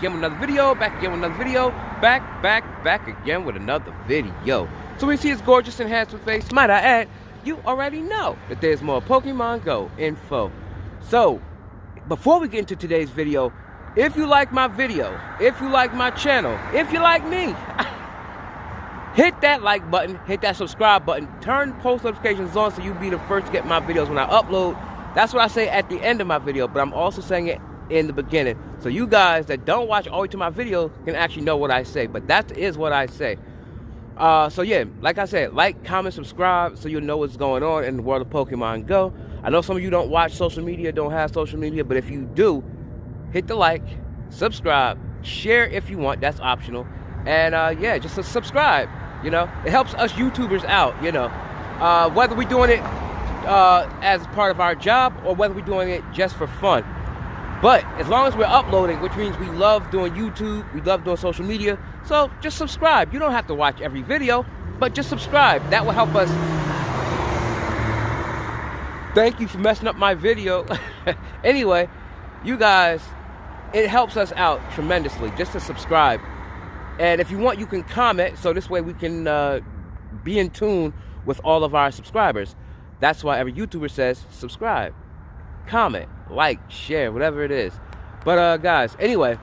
again with another video, back again with another video, back again with another video. So when you see his gorgeous and handsome face, might I add, you already know that there's more Pokemon Go info. So, before we get into today's video, if you like my video, if you like my channel, if you like me, hit that like button, hit that subscribe button, turn post notifications on so you'll be the first to get my videos when I upload. That's what I say at the end of my video, but I'm also saying it in the beginning. So you guys that don't watch all the way to my video can actually know what I say, but that is what I say. So yeah, like I said, like, comment, subscribe so you'll know what's going on in the world of Pokemon Go. I know some of you don't watch social media, don't have social media, but if you do, hit the like, subscribe, share if you want, that's optional. And yeah, just subscribe, you know. It helps us YouTubers out, you know. Whether we're doing it as part of our job or whether we're doing it just for fun. But as long as we're uploading, which means we love doing YouTube, we love doing social media, so just subscribe. You don't have to watch every video, but just subscribe. That will help us. Thank you for messing up my video. Anyway, you guys, it helps us out tremendously just to subscribe. And if you want, you can comment, so this way we can be in tune with all of our subscribers. That's why every YouTuber says subscribe, comment, like, share, whatever it is. But guys, anyway,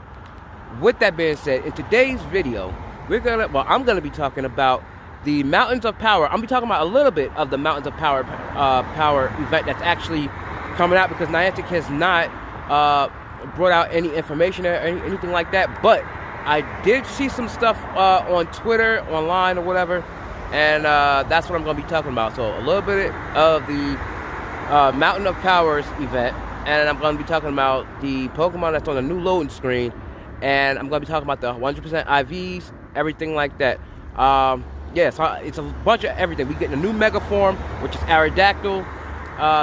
with that being said, in today's video, I'm gonna be talking about the Mountains of Power. I'm gonna be talking about a little bit of the Mountains of Power event that's actually coming out, because Niantic has not brought out any information or anything like that. But I did see some stuff on Twitter, online, or whatever, and that's what I'm going to be talking about. So a little bit of the Mountain of Powers event, and I'm going to be talking about the Pokemon that's on the new loading screen, and I'm going to be talking about the 100% IVs, everything like that. Yeah, so it's a bunch of everything. We get a new Mega Form, which is Aerodactyl,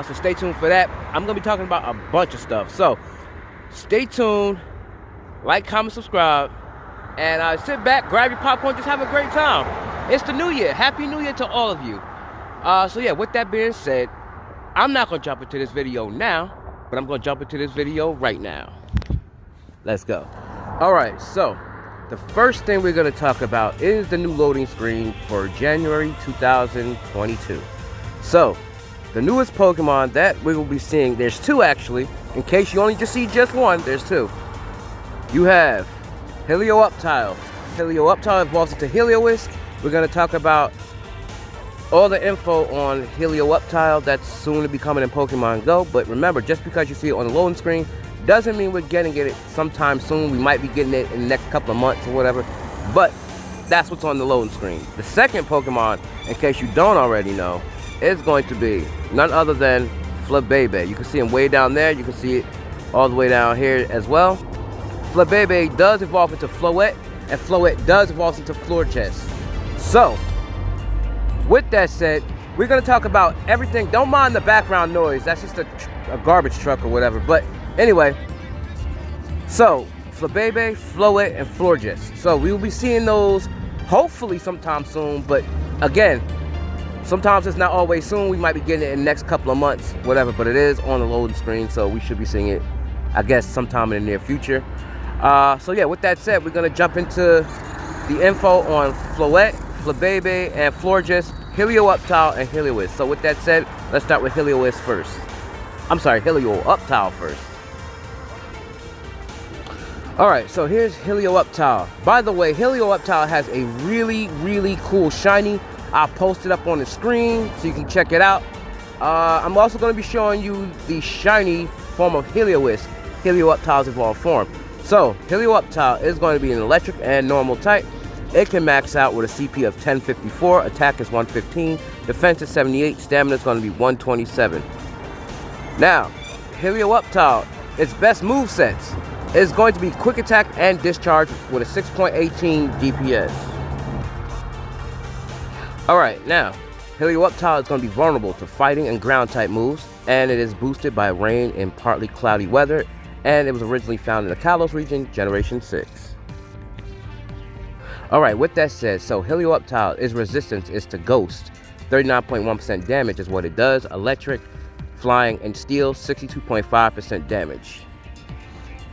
so stay tuned for that. I'm going to be talking about a bunch of stuff, so stay tuned, like, comment, subscribe, and sit back, grab your popcorn, just have a great time. It's the new year. Happy New Year to all of you. So yeah, with that being said, I'm not going to jump into this video now, but I'm going to jump into this video right now. Let's go. Alright, so the first thing we're going to talk about is the new loading screen for January 2022. So, the newest Pokemon that we will be seeing, there's two actually. In case you only just see just one, there's two. You have Helioup Tile. Helioup Tile evolves into Heliolisk. We're going to talk about all the info on Helioup Tile that's soon to be coming in Pokemon Go. But remember, just because you see it on the loading screen doesn't mean we're getting it sometime soon. We might be getting it in the next couple of months or whatever. But that's what's on the loading screen. The second Pokemon, in case you don't already know, is going to be none other than Flabebe. You can see him way down there. You can see it all the way down here as well. Flabebe does evolve into Floette, and Floette does evolve into Florges. So, with that said, we're going to talk about everything. Don't mind the background noise. That's just a garbage truck or whatever. But anyway, so Flabebe, Floette, and Florges. So we will be seeing those hopefully sometime soon. But again, sometimes it's not always soon. We might be getting it in the next couple of months, whatever. But it is on the loading screen, so we should be seeing it, I guess, sometime in the near future. So yeah, with that said, we're going to jump into the info on Floette, Flabebe, and Florges, Helioup Tile, and Heliolisk. So with that said, let's start with Heliolisk first. I'm sorry, Helioup Tile first. Alright, so here's Helioup Tile. By the way, Helioup Tile has a really, really cool shiny. I'll post it up on the screen so you can check it out. I'm also going to be showing you the shiny form of Heliolisk, Helioup Tile's evolved form. So, Helioup Tile is going to be an electric and normal type. It can max out with a CP of 1054, attack is 115, defense is 78, stamina is going to be 127. Now, Helioup Tile, its best movesets is going to be quick attack and discharge with a 6.18 DPS. Alright, now, Helioup Tile is going to be vulnerable to fighting and ground type moves, and it is boosted by rain in partly cloudy weather, and it was originally found in the Kalos region, Generation 6. Alright, with that said, so Helioup Tile, its resistance is to Ghost. 39.1% damage is what it does. Electric, Flying, and Steel, 62.5% damage.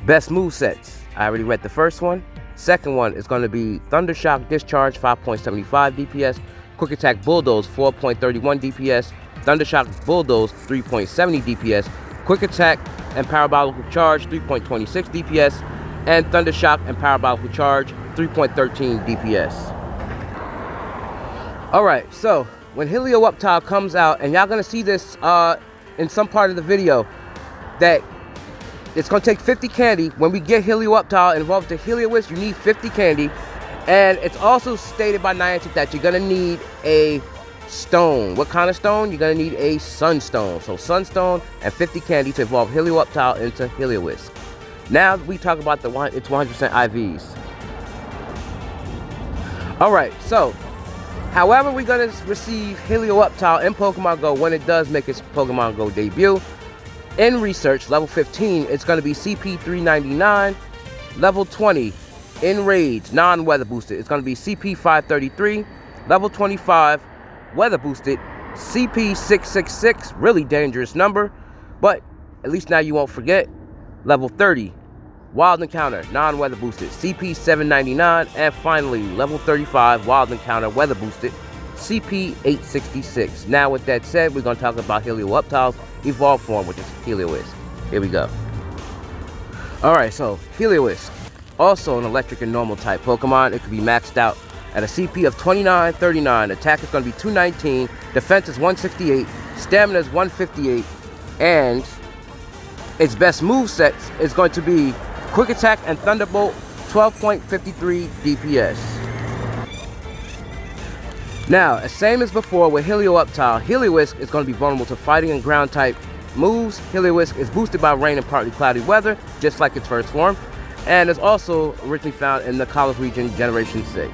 Best movesets. I already read the first one. Second one is going to be Thunder Shock Discharge, 5.75 DPS. Quick Attack Bulldoze, 4.31 DPS. Thunder Shock Bulldoze, 3.70 DPS. Quick Attack and Parabolical Charge, 3.26 DPS. And Thunder Shock and Parabolical Charge, 3.13 DPS. Alright, so when Helioup Tile comes out, and y'all gonna see this in some part of the video, that it's gonna take 50 candy. When we get Helioup Tile involved with the Helioup, you need 50 candy. And it's also stated by Niantic that you're gonna need a stone. What kind of stone? You're gonna need a sunstone. So sunstone and 50 candy to evolve Helioup Tile into Helioup. Now we talk about it's 100% IVs. Alright, so however we're gonna receive Helioup Tile in Pokemon Go when it does make its Pokemon Go debut. In research, level 15, it's gonna be CP 399. Level 20, in raids, non-weather boosted, it's gonna be CP 533. Level 25, weather boosted, CP 666, really dangerous number, but at least now you won't forget. Level 30, wild encounter, non-weather boosted, CP 799. And finally, level 35, wild encounter, weather boosted, CP 866. Now with that said, we're going to talk about Helioup Tile's evolved form, which is Helioup. Here we go. Alright, so Helioup, also an electric and normal type Pokemon. It could be maxed out at a CP of 2939. Attack is going to be 219. Defense is 168. Stamina is 158. And its best movesets is going to be Quick Attack and Thunderbolt, 12.53 DPS. Now, same as before with Helioup Tile, Helioup is going to be vulnerable to fighting and ground type moves. Helioup is boosted by rain and partly cloudy weather, just like its first form, and is also originally found in the Kalos region Generation 6.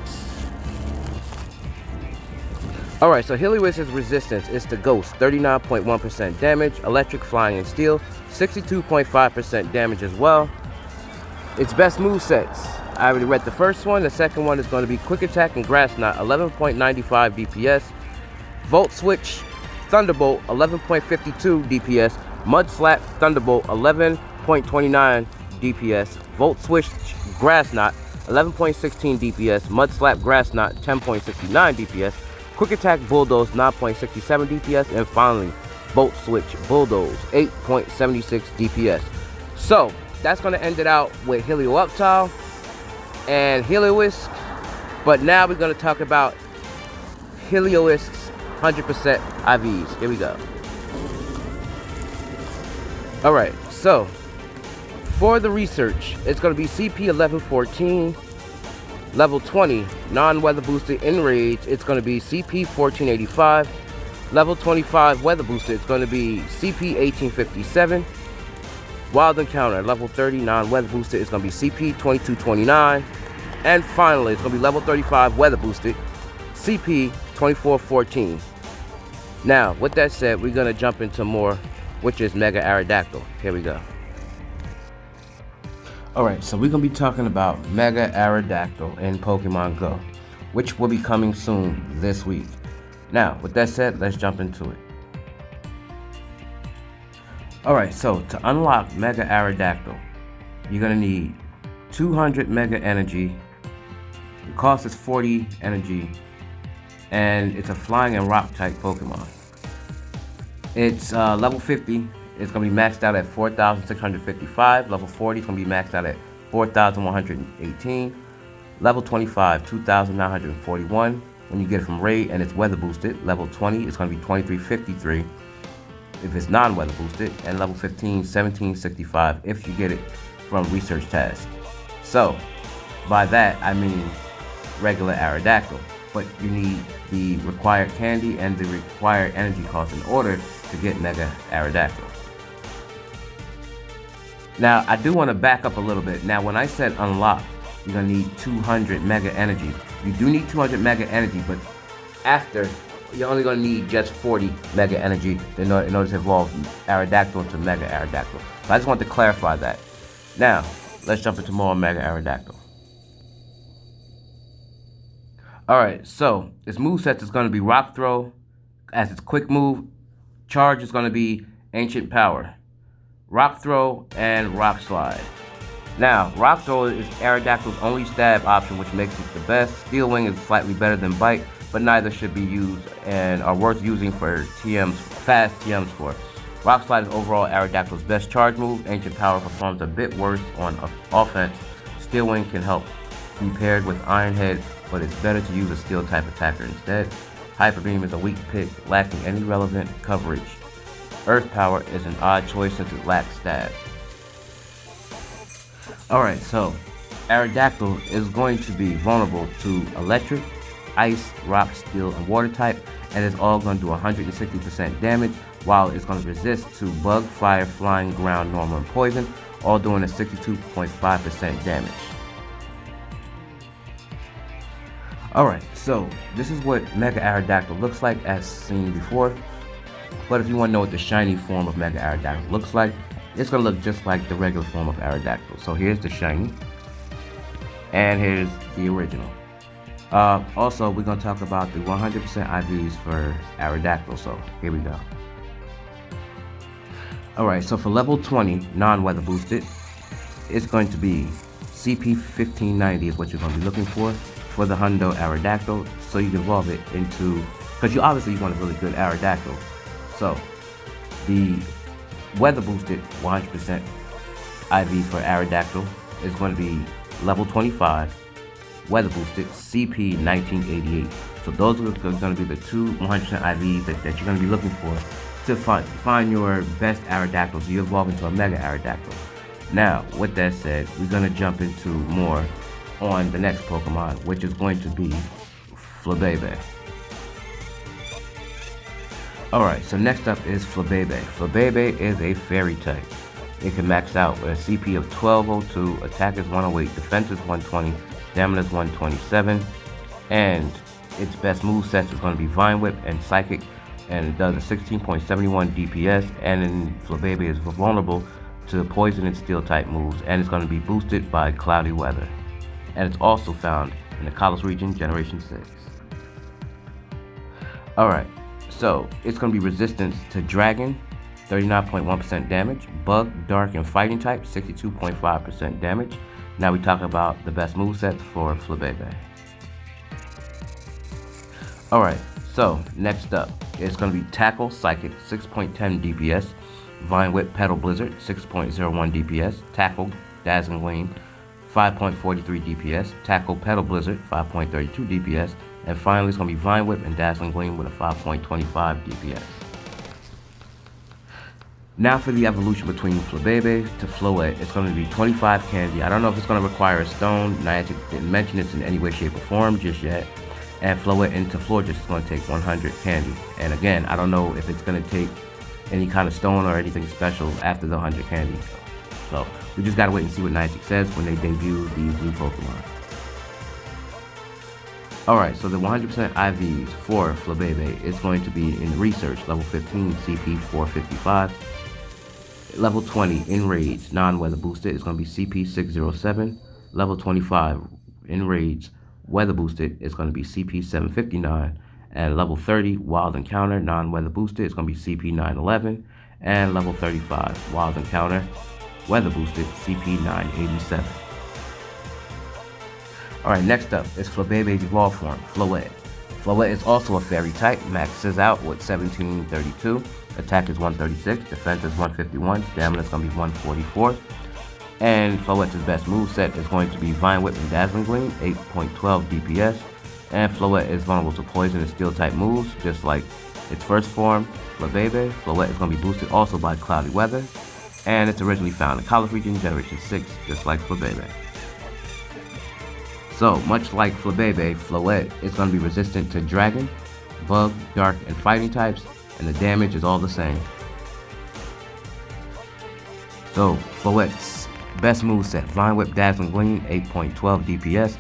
Alright, so Helioup' resistance is to Ghost, 39.1% damage, Electric, Flying, and Steel, 62.5% damage as well. Its best movesets, I already read the first one. The second one is going to be Quick Attack and Grass Knot, 11.95 DPS. Volt Switch, Thunderbolt, 11.52 DPS. Mud Slap, Thunderbolt, 11.29 DPS. Volt Switch, Grass Knot, 11.16 DPS. Mud Slap, Grass Knot, 10.69 DPS. Quick Attack Bulldoze, 9.67 DPS. And finally, Volt Switch Bulldoze, 8.76 DPS. So, that's going to end it out with Helioup Tile and Helioup. But now we're going to talk about Helioup 100% IVs. Here we go. Alright, so for the research, it's going to be CP 1114. Level 20, non-weather boosted in raids, it's going to be CP 1485. Level 25, weather boosted, it's going to be CP 1857. Wild encounter, level 30, non-weather boosted, it's going to be CP 2229. And finally, it's going to be level 35, weather boosted, CP 2414. Now, with that said, we're going to jump into more, which is Mega Aerodactyl. Here we go. Alright, so we're going to be talking about Mega Aerodactyl in Pokemon Go, which will be coming soon this week. Now, with that said, let's jump into it. Alright, so to unlock Mega Aerodactyl, you're going to need 200 Mega Energy. The cost is 40 Energy, and it's a Flying and Rock type Pokemon. It's level 50. It's going to be maxed out at 4,655. Level 40 is going to be maxed out at 4,118. Level 25, 2,941 when you get it from raid, and it's weather boosted. Level 20 is going to be 2353 if it's non-weather boosted, and level 15, 1765 if you get it from research task. So by that I mean regular Aerodactyl, but you need the required candy and the required energy cost in order to get Mega Aerodactyl. Now, I do want to back up a little bit. Now, when I said unlock, you're going to need 200 Mega Energy. You do need 200 Mega Energy, but after, you're only going to need just 40 Mega Energy in order to evolve Aerodactyl into Mega Aerodactyl. So I just want to clarify that. Now, let's jump into more Mega Aerodactyl. Alright, so its moveset is going to be Rock Throw. As its quick move, charge is going to be Ancient Power, Rock Throw, and Rock Slide. Now, Rock Thrower is Aerodactyl's only stab option, which makes it the best. Steel Wing is slightly better than Bite, but neither should be used and are worth using for fast TMs for. Rock Slide is overall Aerodactyl's best charge move. Ancient Power performs a bit worse on offense. Steel Wing can help be paired with Iron Head, but it's better to use a Steel type attacker instead. Hyper Beam is a weak pick, lacking any relevant coverage. Earth Power is an odd choice since it lacks stab. Alright, so Aerodactyl is going to be vulnerable to Electric, Ice, Rock, Steel, and Water type, and it's all going to do 160% damage, while it's going to resist to Bug, Fire, Flying, Ground, Normal, and Poison, all doing a 62.5% damage. Alright, so this is what Mega Aerodactyl looks like as seen before, but if you want to know what the shiny form of Mega Aerodactyl looks like, it's going to look just like the regular form of Aerodactyl. So here's the shiny, and here's the original. Also, we're going to talk about the 100% IVs for Aerodactyl, so here we go. Alright, so for level 20, non-weather boosted, it's going to be CP 1590 is what you're going to be looking for the Hundo Aerodactyl, so you can evolve it into, because you obviously want a really good Aerodactyl. So the weather boosted 100% IV for Aerodactyl is going to be level 25, weather boosted CP 1988. So those are going to be the two 100% IVs that you're going to be looking for to find your best Aerodactyl, so you evolve into a Mega Aerodactyl. Now, with that said, we're going to jump into more on the next Pokemon, which is going to be Flabebe. Alright, so next up is Flabebe. Flabebe is a fairy type. It can max out with a CP of 1202, attack is 108, defense is 120, stamina is 127, and its best movesets is going to be Vine Whip and Psychic, and it does a 16.71 DPS, and then Flabebe is vulnerable to Poison and Steel type moves, and it's going to be boosted by Cloudy Weather. And it's also found in the Kalos region, Generation 6. Alright, so it's going to be resistance to Dragon, 39.1% damage, Bug, Dark, and Fighting type, 62.5% damage. Now we talk about the best movesets for Flabebe. Alright, so next up, it's going to be Tackle, Psychic, 6.10 DPS, Vine Whip, Petal Blizzard, 6.01 DPS, Tackle, Dazzling Gleam, 5.43 DPS, Tackle, Petal Blizzard, 5.32 DPS, and finally it's going to be Vine Whip and Dazzling Gleam with a 5.25 DPS. Now for the evolution between Flabebe to Floette, it's going to be 25 candy. I don't know if it's going to require a stone. Niantic didn't mention this in any way, shape, or form just yet. And Floette into Florges is going to take 100 candy. And again, I don't know if it's going to take any kind of stone or anything special after the 100 candy. So we just gotta wait and see what Niantic says when they debut these new Pokemon. Alright, so the 100% IVs for Flabebe is going to be in Research, level 15, CP 455. Level 20, Enrage, non-weather boosted, is going to be CP 607. Level 25, Enrage, weather boosted, is going to be CP 759. And level 30, Wild Encounter, non-weather boosted, is going to be CP 911. And level 35, Wild Encounter, weather boosted, CP 987. Alright, next up is Flabebe's evolved form, Floette. Floette is also a fairy type, maxes out with 1732, attack is 136, defense is 151, stamina is going to be 144. And Floette's best moveset is going to be Vine Whip and Dazzling Gleam, 8.12 DPS. And Floette is vulnerable to Poison and Steel type moves, just like its first form, Flabebe. Floette is going to be boosted also by Cloudy Weather. And it's originally found in Kalos region, Generation 6, just like Flabebe. So, much like Flabebe, Floette is going to be resistant to Dragon, Bug, Dark, and Fighting types, and the damage is all the same. So, Floette's best moveset, Vine Whip, Dazzling Gleam, 8.12 DPS,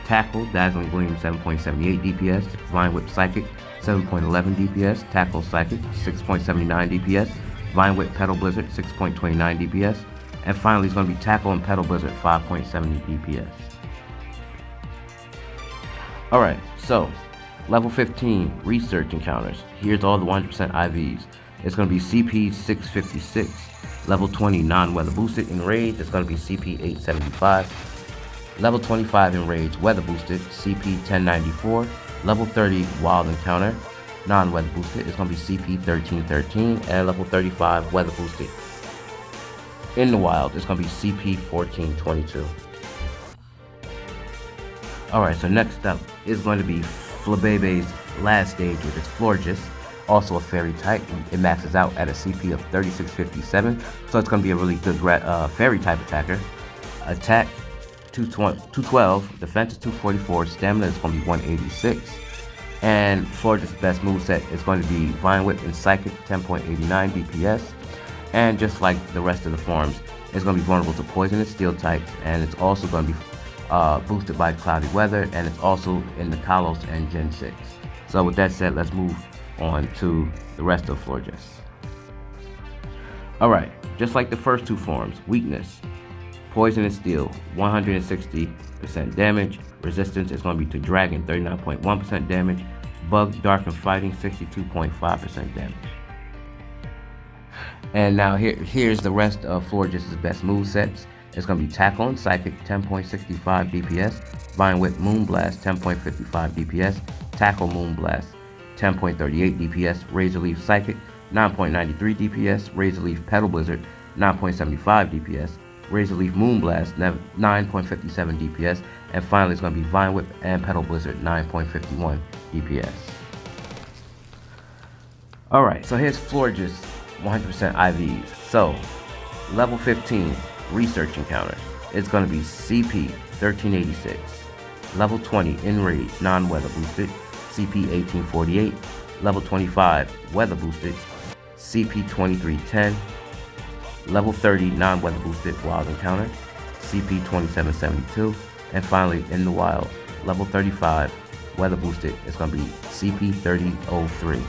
Tackle, Dazzling Gleam, 7.78 DPS, Vine Whip Psychic, 7.11 DPS, Tackle Psychic, 6.79 DPS, Vine Whip Petal Blizzard, 6.29 DPS, and finally it's going to be Tackle and Petal Blizzard, 5.70 DPS. Alright, so, level 15, Research Encounters. Here's all the 100% IVs. It's going to be CP 656. Level 20 non-weather boosted enraged is going to be CP 875. Level 25 enraged weather boosted CP 1094. Level 30 wild encounter non-weather boosted is going to be CP 1313, and level 35 weather boosted in the wild is going to be CP 1422. Alright, so next up is going to be Flabebe's last stage, which is Florges, also a fairy type. It maxes out at a CP of 3657, so it's going to be a really good fairy type attacker. Attack 212, defense is 244, stamina is going to be 186. And Florges' best moveset is going to be Vine Whip and Psychic, 10.89 DPS. And just like the rest of the forms, it's going to be vulnerable to poison and steel types, and it's also going to be boosted by cloudy weather, and it's also in the Kalos and Gen 6. So with that said, let's move on to the rest of Florges. Alright, just like the first two forms, weakness, poison and steel, 160% damage. Resistance is going to be to dragon, 39.1% damage. Bug, dark, and fighting, 62.5% damage. And now here's the rest of Florges' best movesets. It's going to be Tackle and Psychic, 10.65 DPS. Vine Whip Moonblast, 10.55 DPS. Tackle Moonblast, 10.38 DPS. Razor Leaf Psychic, 9.93 DPS. Razor Leaf Petal Blizzard, 9.75 DPS. Razor Leaf Moonblast, 9.57 DPS. And finally, it's going to be Vine Whip and Petal Blizzard, 9.51 DPS. Alright, so here's Florges 100% IVs. So, level 15, Research Encounters. It's going to be CP 1386. Level 20, Enrage, non-weather boosted, CP 1848. Level 25, weather boosted, CP 2310. Level 30, non-weather boosted, wild encounter, CP 2772. And finally, in the wild, level 35, weather boosted, is going to be CP 3003.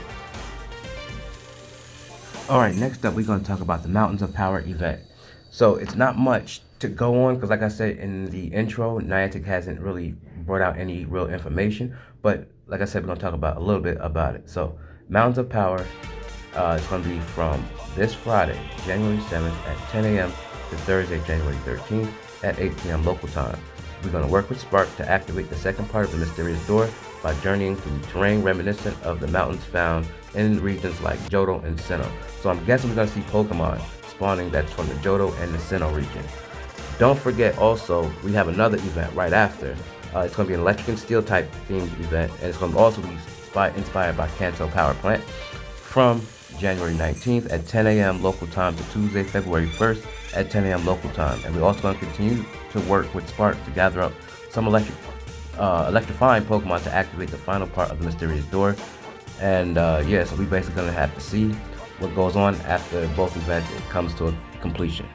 Alright, next up we're going to talk about the Mountains of Power event. So it's not much to go on because, like I said in the intro, Niantic hasn't really brought out any real information. But like I said, we're going to talk about a little bit about it. So Mountains of Power is going to be from this Friday, January 7th at 10 a.m. to Thursday, January 13th at 8 p.m. local time. We're going to work with Spark to activate the second part of the mysterious door by journeying through terrain reminiscent of the mountains found in regions like Johto and Sinnoh. So I'm guessing we're going to see Pokemon spawning that's from the Johto and the Sinnoh region. Don't forget also, we have another event right after. It's going to be an electric and steel type themed event, and it's going to also be inspired by Kanto Power Plant from January 19th at 10 a.m. local time to Tuesday, February 1st at 10 a.m. local time. And we're also going to continue to work with Spark to gather up some electrifying Pokemon to activate the final part of the mysterious door. And yeah, so we're basically going to have to see what goes on after both events comes to a completion.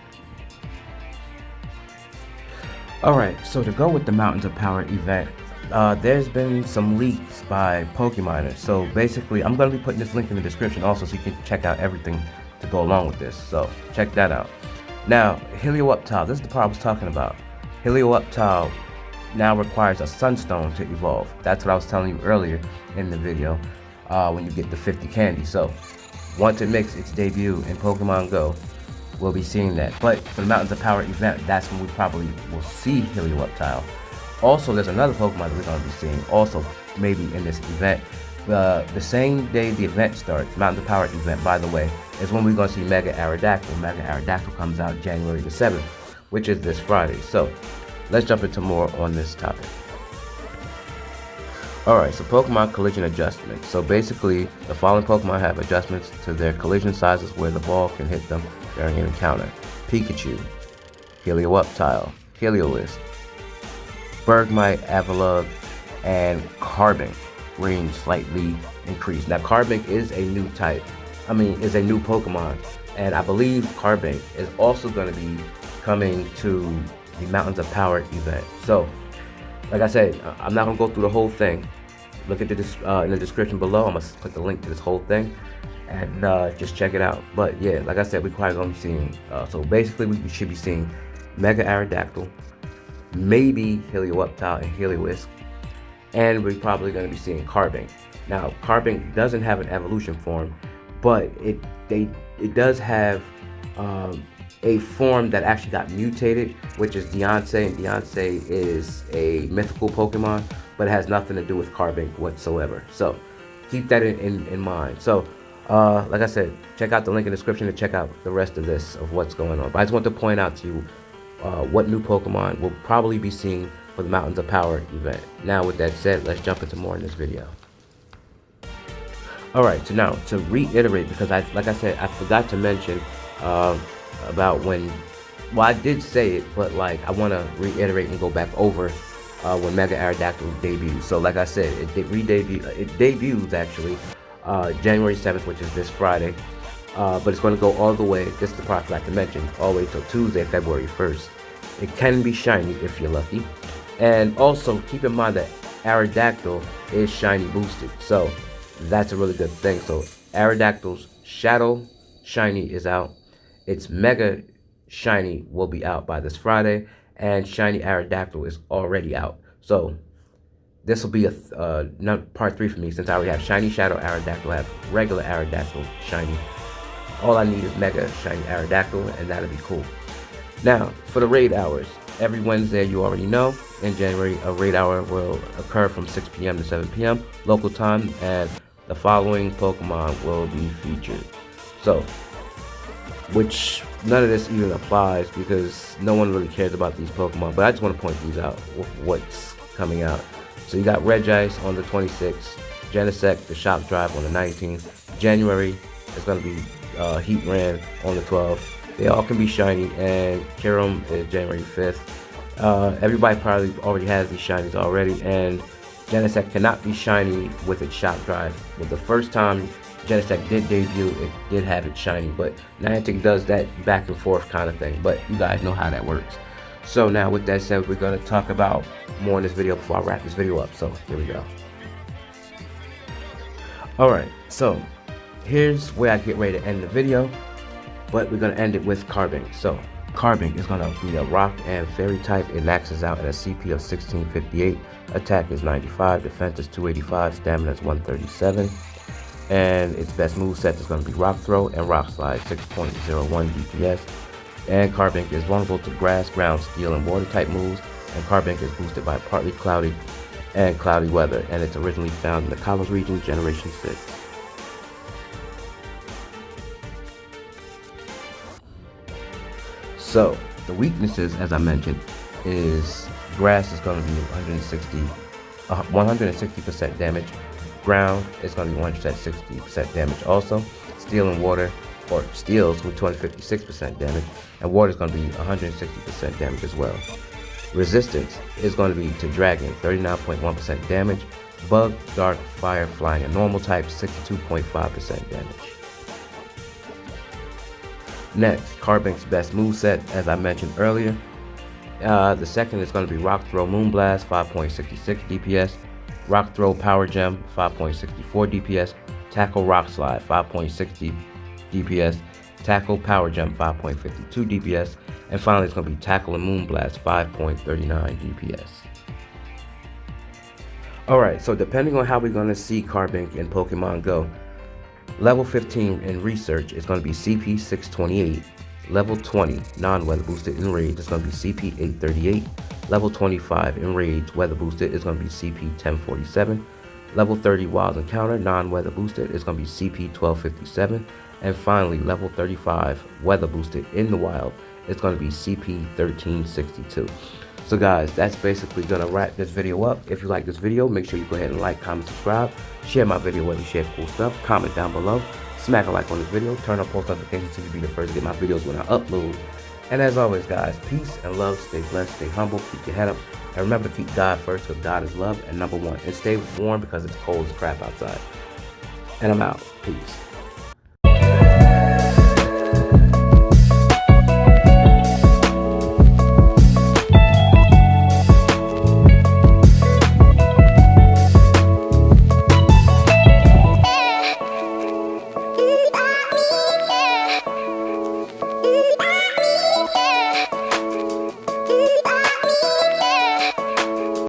Alright, so to go with the Mountains of Power event, there's been some leaks by Pokemoners. So basically, I'm going to be putting this link in the description also so you can check out everything to go along with this. So check that out. Now, Helioup Tile, this is the part I was talking about. Helioup Tile now requires a Sunstone to evolve. That's what I was telling you earlier in the video when you get the 50 candy. So once it makes its debut in Pokemon Go, we'll be seeing that. But for the Mountains of Power event, that's when we probably will see Helioup Tile. Also, there's another Pokemon that we're going to be seeing, also maybe in this event. The same day the event starts, Mountains of Power event, by the way, is when we're going to see Mega Aerodactyl. Mega Aerodactyl comes out January the 7th, which is this Friday. So, let's jump into more on this topic. Alright, so Pokemon collision adjustments. So basically, the following Pokemon have adjustments to their collision sizes where the ball can hit them during an encounter. Pikachu, Helioup Tile, Heliolisk, Bergmite, Avalugg, and Carbink range slightly increased. Now Carbink is a new type, is a new Pokemon, and I believe Carbink is also going to be coming to the Mountains of Power event. So, like I said, I'm not going to go through the whole thing. Look at this in the description below. I'm going to put the link to this whole thing, and just check it out. But yeah, like I said, we're probably going to be seeing, so basically we should be seeing Mega Aerodactyl, maybe Helioup Tile and Heliolisk, and we're probably going to be seeing Carbink. Now, Carbink doesn't have an evolution form, but it does have a form that actually got mutated, which is Deontay, and Deontay is a mythical Pokemon, but it has nothing to do with Carbink whatsoever. So keep that in mind. So like I said, check out the link in the description to check out the rest of this, of what's going on. But I just want to point out to you what new Pokemon we'll probably be seeing for the Mountains of Power event. Now with that said, let's jump into more in this video. Alright, so now to reiterate, because like I said, I forgot to mention about when, well, I did say it, but like I want to reiterate and go back over when Mega Aerodactyl debuts. So like I said, it debuts actually January 7th, which is this Friday, but it's going to go all the way, this is the part I forgot to mention, all the way till Tuesday, February 1st. It can be shiny if you're lucky, and also keep in mind that Aerodactyl is shiny boosted, so that's a really good thing. So Aerodactyl's Shadow Shiny is out. Its Mega Shiny will be out by this Friday, and Shiny Aerodactyl is already out. So this will be a part 3 for me, since I already have Shiny Shadow Aerodactyl, I have regular Aerodactyl Shiny. All I need is Mega Shiny Aerodactyl, and that'll be cool. Now, for the raid hours, every Wednesday, you already know, in January, a raid hour will occur from 6 p.m. to 7 p.m. local time, and the following Pokemon will be featured. So, which none of this even applies because no one really cares about these Pokemon, but I just want to point these out with what's coming out. So you got Regice on the 26th, Genesect, the Shock Drive on the 19th, January is going to be Heatran on the 12th. They all can be shiny, and Kyurem is January 5th. Everybody probably already has these shinies already, and Genesect cannot be shiny with its Shock Drive. But the first time Genesect did debut, it did have it shiny, but Niantic does that back and forth kind of thing, but you guys know how that works. So now with that said, we're going to talk about more in this video before I wrap this video up, so here we go. Alright, so here's where I get ready to end the video, but we're going to end it with Carbink. So Carbink is going to be a rock and fairy type. It maxes out at a CP of 1658, attack is 95, defense is 285, stamina is 137. And its best moveset is going to be Rock Throw and Rock Slide, 6.01 DPS. And Carbink is vulnerable to Grass, Ground, Steel, and Water type moves. And Carbink is boosted by partly cloudy and cloudy weather. And it's originally found in the Kalos region, Generation 6. So, the weaknesses, as I mentioned, is Grass is going to be 160% damage. Ground is going to be 160% damage also. Steel and Water, or Steel's with 256% damage, and Water is going to be 160% damage as well. Resistance is going to be to Dragon, 39.1% damage. Bug, Dark, Fire, Flying, and Normal type, 62.5% damage. Next, Carbink's best moveset, as I mentioned earlier. The second is going to be Rock Throw Moonblast, 5.66 DPS. Rock Throw Power Gem, 5.64 DPS. Tackle Rock Slide, 5.60 DPS. Tackle Power Gem, 5.52 DPS. And finally, it's going to be Tackle and Moonblast, 5.39 DPS. Alright, so depending on how we're going to see Carbink in Pokemon Go, level 15 in Research is going to be CP 628. Level 20, non-weather boosted in Rage, is going to be CP 838. Level 25 in Rage, weather boosted, is going to be CP 1047. Level 30 Wild Encounter, non-weather boosted, is going to be CP 1257. And finally, level 35 weather boosted in the wild, is going to be CP 1362. So guys, that's basically going to wrap this video up. If you like this video, make sure you go ahead and like, comment, subscribe, share my video whether you share cool stuff, comment down below, smack a like on this video, turn on post notifications so you be the first to get my videos when I upload. And as always guys, peace and love, stay blessed, stay humble, keep your head up, and remember to keep God first because God is love and number one. And stay warm because it's cold as crap outside. And I'm out. Peace.